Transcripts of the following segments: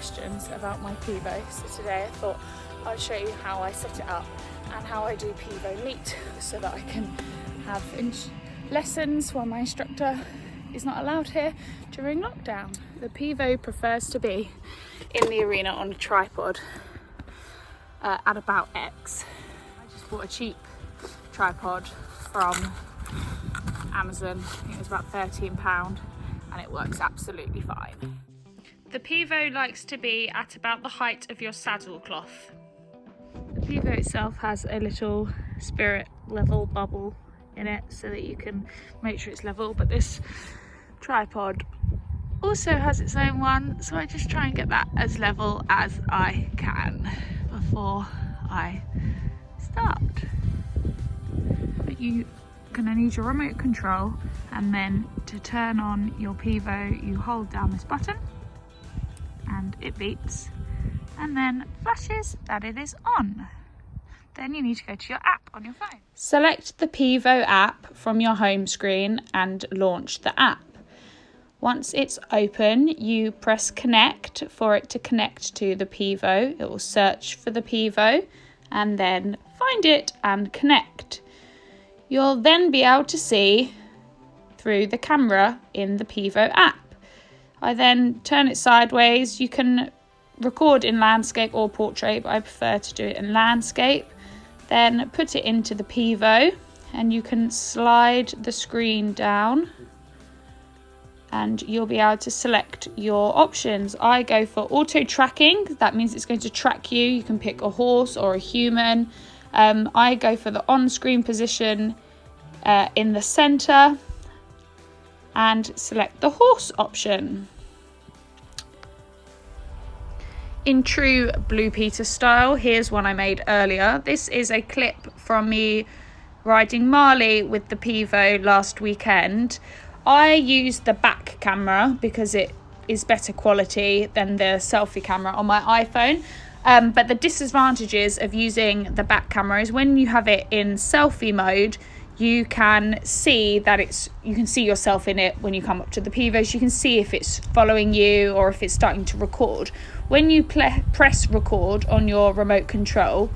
questions about my Pivo, so today I thought I'd show you how I set it up and how I do Pivo Meet so that I can have lessons while my instructor is not allowed here during lockdown. The Pivo prefers to be in the arena on a tripod at about X. I just bought a cheap tripod from Amazon. I think it was about £13 and it works absolutely fine. The Pivo likes to be at about the height of your saddle cloth. The Pivo itself has a little spirit level bubble in it so that you can make sure it's level, but this tripod also has its own one, so I just try and get that as level as I can before I start. But you're going to need your remote control, and then to turn on your Pivo you hold down this button and it beeps and then flashes that it is on. Then you need to go to your app on your phone. Select the Pivo app from your home screen and launch the app. Once it's open, you press connect for it to connect to the Pivo. It will search for the Pivo and then find it and connect. You'll then be able to see through the camera in the Pivo app. I then turn it sideways. You can record in landscape or portrait, but I prefer to do it in landscape. Then put it into the Pivo and you can slide the screen down and you'll be able to select your options. I go for auto tracking. That means it's going to track you. You can pick a horse or a human. I go for the on-screen position in the center and select the horse option. In true Blue Peter style, here's one I made earlier. This is a clip from me riding Marley with the Pivo last weekend. I use the back camera because it is better quality than the selfie camera on my iPhone. But the disadvantages of using the back camera is when you have it in selfie mode, you can see that you can see yourself in it when you come up to the Pivo. So you can see if it's following you or if it's starting to record. When you press record on your remote control,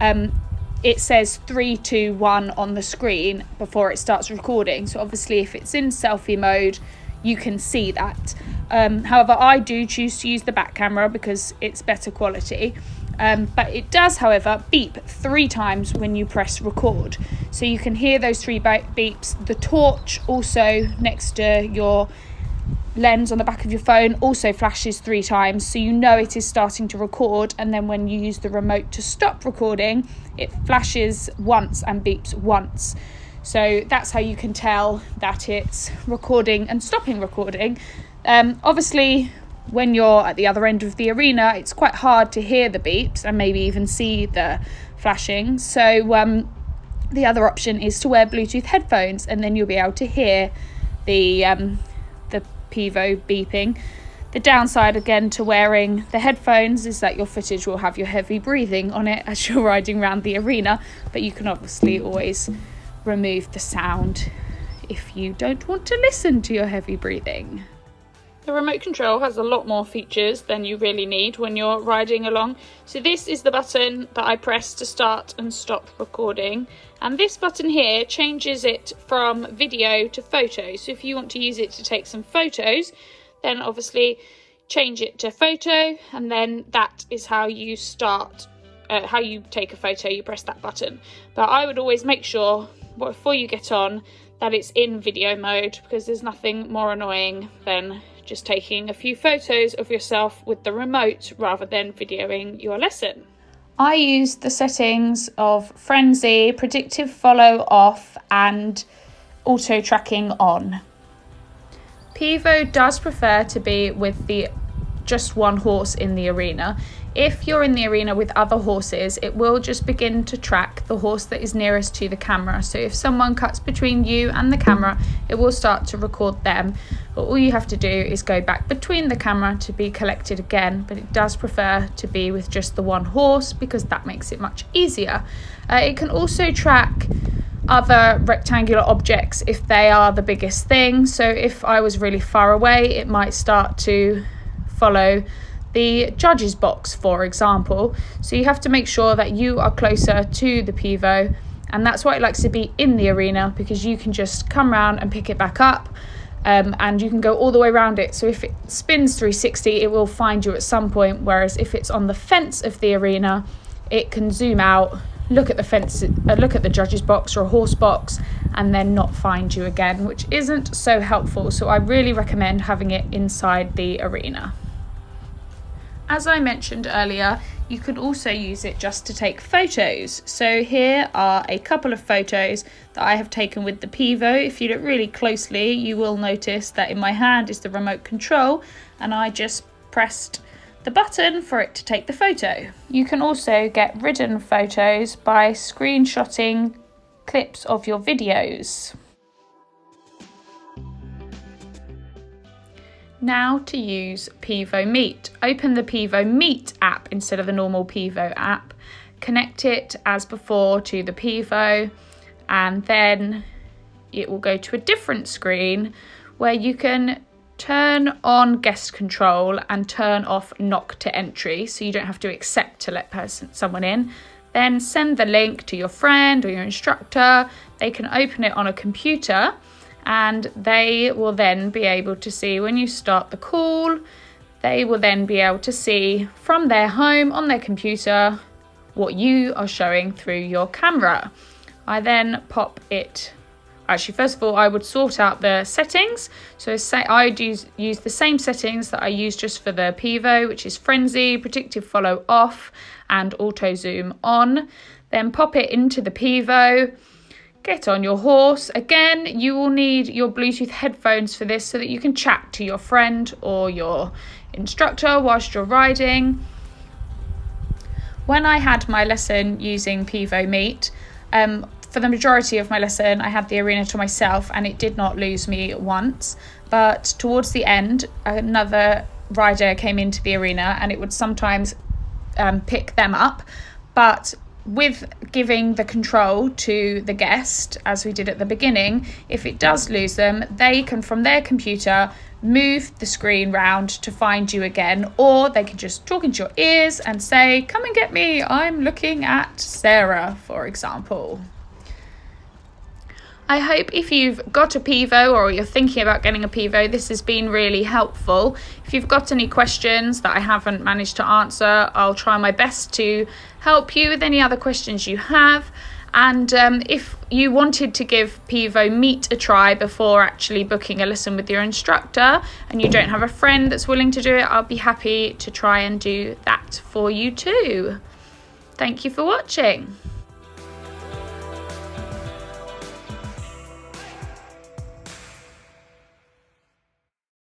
it says 3, 2, 1 on the screen before it starts recording. So obviously if it's in selfie mode, you can see that. However, I do choose to use the back camera because it's better quality. But it does, however, beep 3 times when you press record. So you can hear those 3 beeps. The torch also next to your lens on the back of your phone also flashes 3 times, so you know it is starting to record. And then when you use the remote to stop recording, it flashes once and beeps once. So that's how you can tell that it's recording and stopping recording. Obviously, when you're at the other end of the arena, it's quite hard to hear the beeps and maybe even see the flashing. So the other option is to wear Bluetooth headphones, and then you'll be able to hear the Pivo beeping. The downside again to wearing the headphones is that your footage will have your heavy breathing on it as you're riding around the arena, but you can obviously always remove the sound if you don't want to listen to your heavy breathing. The remote control has a lot more features than you really need when you're riding along. So this is the button that I press to start and stop recording. And this button here changes it from video to photo. So if you want to use it to take some photos, then obviously change it to photo. And then that is how you start, how you take a photo, you press that button. But I would always make sure before you get on that it's in video mode, because there's nothing more annoying than just taking a few photos of yourself with the remote rather than videoing your lesson. I use the settings of frenzy, predictive follow off and auto tracking on. Pivo does prefer to be with the just one horse in the arena. If you're in the arena with other horses, it will just begin to track the horse that is nearest to the camera. So if someone cuts between you and the camera, it will start to record them. But all you have to do is go back between the camera to be collected again. But it does prefer to be with just the one horse because that makes it much easier. It can also track other rectangular objects if they are the biggest thing. So if I was really far away, it might start to follow the judges box, for example. So you have to make sure that you are closer to the Pivo, and that's why it likes to be in the arena, because you can just come around and pick it back up, and you can go all the way around it. So if it spins 360, it will find you at some point, whereas if it's on the fence of the arena, it can zoom out, look at the fence, look at the judges box or a horse box, and then not find you again, which isn't so helpful. So I really recommend having it inside the arena. As I mentioned earlier, you can also use it just to take photos. So here are a couple of photos that I have taken with the Pivo. If you look really closely, you will notice that in my hand is the remote control, and I just pressed the button for it to take the photo. You can also get ridden photos by screenshotting clips of your videos. Now to use Pivo Meet. Open the Pivo Meet app instead of the normal Pivo app. Connect it as before to the Pivo, and then it will go to a different screen where you can turn on guest control and turn off knock to entry, so you don't have to accept to let someone in. Then send the link to your friend or your instructor. They can open it on a computer, and they will then be able to see when you start the call. They will then be able to see from their home on their computer what you are showing through your camera. I then pop it. Actually, first of all, I would sort out the settings. So I would use the same settings that I use just for the Pivo, which is frenzy, predictive follow off, and auto zoom on. Then pop it into the Pivo. Get on your horse. Again, you will need your Bluetooth headphones for this so that you can chat to your friend or your instructor whilst you're riding. When I had my lesson using Pivo Meet, for the majority of my lesson, I had the arena to myself and it did not lose me once. But towards the end, another rider came into the arena and it would sometimes pick them up. But with giving the control to the guest, as we did at the beginning, if it does lose them, they can, from their computer, move the screen round to find you again, or they can just talk into your ears and say, "Come and get me, I'm looking at Sarah," for example. I hope if you've got a Pivo or you're thinking about getting a Pivo, this has been really helpful. If you've got any questions that I haven't managed to answer, I'll try my best to help you with any other questions you have. And if you wanted to give Pivo Meet a try before actually booking a lesson with your instructor and you don't have a friend that's willing to do it, I'll be happy to try and do that for you too. Thank you for watching.